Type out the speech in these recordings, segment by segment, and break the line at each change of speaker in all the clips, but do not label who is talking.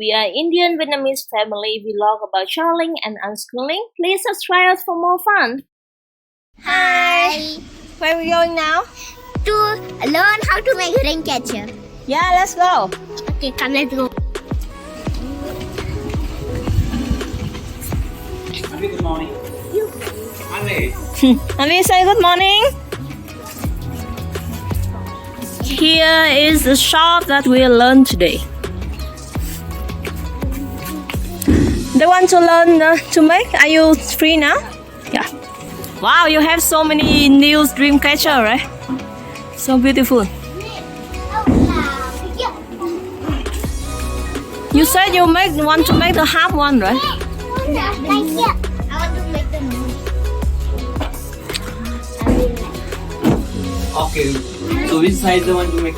We are Indian Vietnamese family. We vlog about traveling and unschooling. Please subscribe us for more fun.
Hi!
Where are we going now?
To learn how to make dreamcatcher.
Yeah, let's go.
Okay, come, let's go.
Good morning.
Avi, say good morning. Here is the shop that we'll learn today. They want to learn to make. Are you free now? Yeah. Wow, you have so many new dreamcatcher, right? So beautiful. You said you want to make the half one, right?
I want to make the moon.
Okay. So which size you want to make?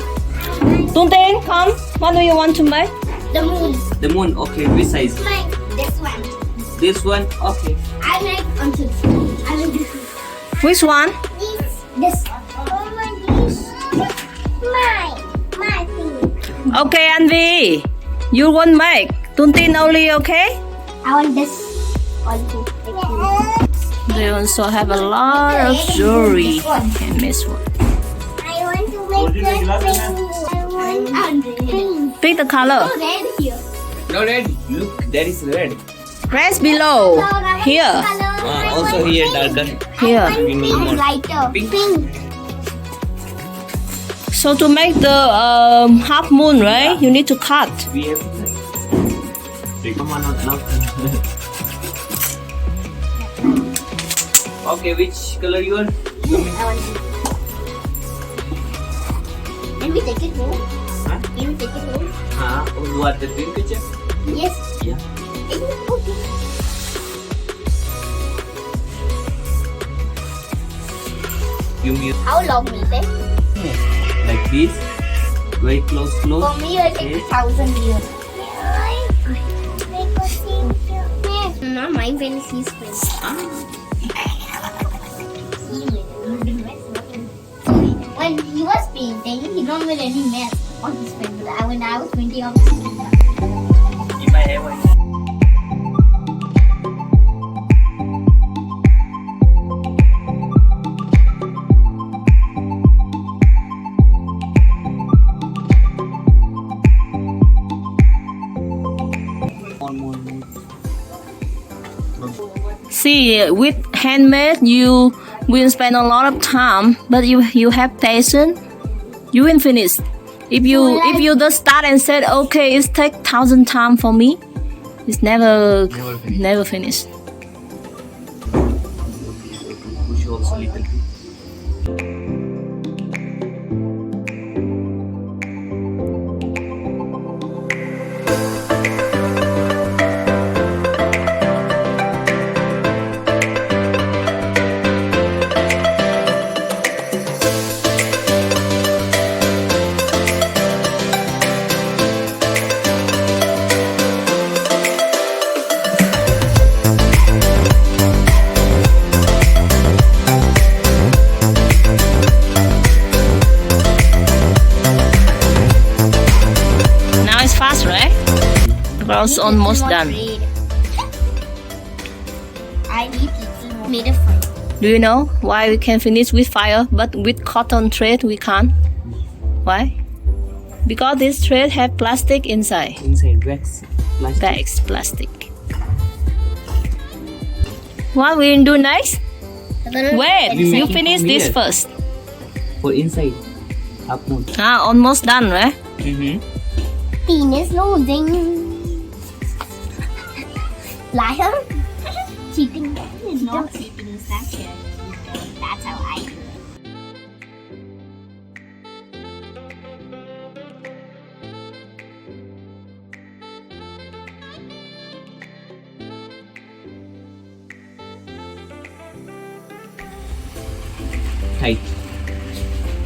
Tung Tin, come. What do you want to make?
The moon.
The moon. Okay. Which size?
Like this one.
This one. Okay.
I make onto this. I make this.
Which one?
This. Oh my this. My thing.
Okay, Anvi. You won't make. Tung Tin only, okay?
I want this. Also.
They also have a lot of jewelry. And this one.
I want to make this. I want green.
Pick the color.
Oh, red here.
No red. Look, there is red.
Rest below. Here.
Also here darker.
Here.
We need more.
Lighter.
Pink.
So to make the half moon, right? You need to cut.
We have. Come on, not now. Okay, which color you are?
Can we take it home?
Huh?
Can we take it home?
What the dream picture?
Yes.
Yeah.
Okay.
You mean
How long will it take?
like this? Very close.
For me, it will take 1,000 years. Not my pen, his pen. When he was painting, he don't make any mess on his pen. But when I was painting,
In my hair, white. More.
See, with handmade, you will spend a lot of time, but you have patience, you will finish. If you just start and said, okay, it's take 1,000 time for me, it's never finish.
Push also little bit.
Now it's fast, right? Girls almost done.
I need it made of fire.
Do you know why we can finish with fire, but with cotton thread we can't? Why? Because this thread have plastic inside.
Inside wax. Plastic.
Bags, plastic. What we do next? Wait,
We
you
make it
finish
from
this
here.
first.
For inside. Half moon.
Almost done, right?
Tin is losing. Liar? Cheating. It's not cheating, it's actually. That's how I do it.
Tight.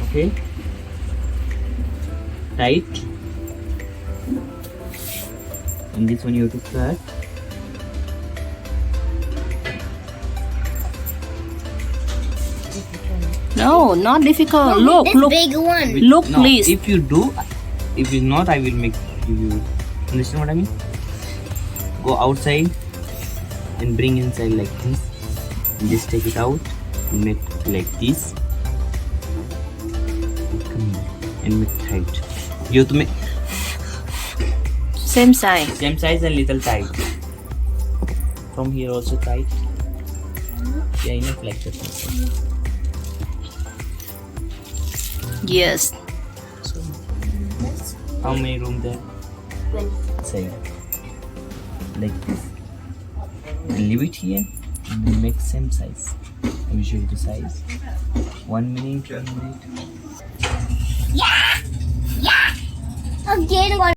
Okay. Tight. And this one you have to cut.
No, not difficult. Look,
This
look.
big one.
Look,
No,
please.
if you do, if you not, I will make you. Understand what I mean? Go outside and bring inside like this. And just take it out and make like this. And make tight. You have to make
Same size.
same size and little tight. From here also tight. Yeah, enough like that.
Yes.
So, how many room there? Side. Like this. And leave it here and then make same size. I will show you the size. 1 minute, 1 minute.
Again, what?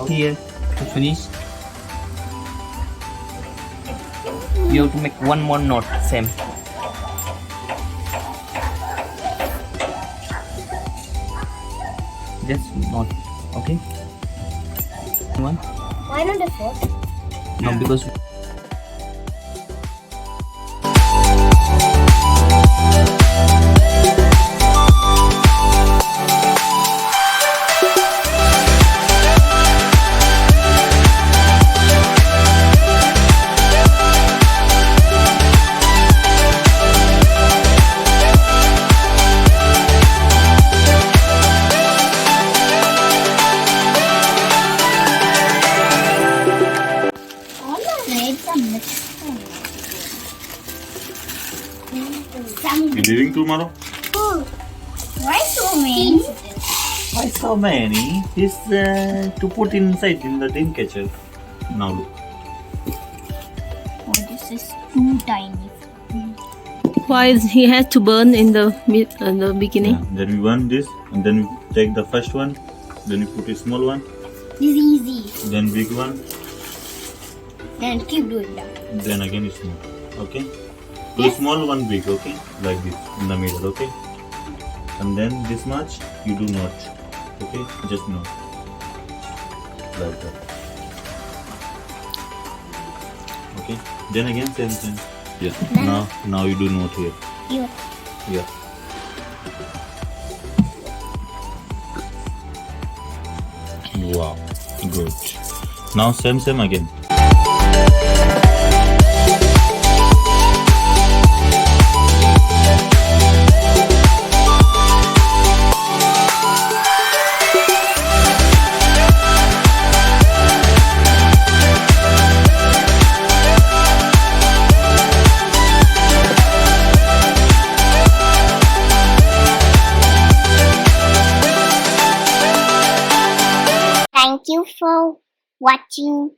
Here to finish. You have to make one more knot, same. Just knot, okay? One?
Why not the fourth?
No, because
All the reds are mixed.
You leaving tomorrow?
Why so many?
Why so many? It's to put inside in the dreamcatcher. Now look.
Oh, this is too tiny.
Why is he has to burn in the beginning?
Yeah. Then we burn this, and then we take the first one. Then we put a small one.
This is easy.
Then big one.
Then keep doing that.
Then again small. Okay. Do small one big. Okay. Like this in the middle. Okay. And then this much you do not. Okay. Just not. Like that. Okay. Then again same thing. Yeah.
Then-
Now you do not here.
You.
Yeah. Wow, good. Now same again.
Thank you for watching.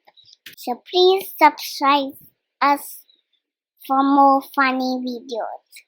So please subscribe us for more funny videos.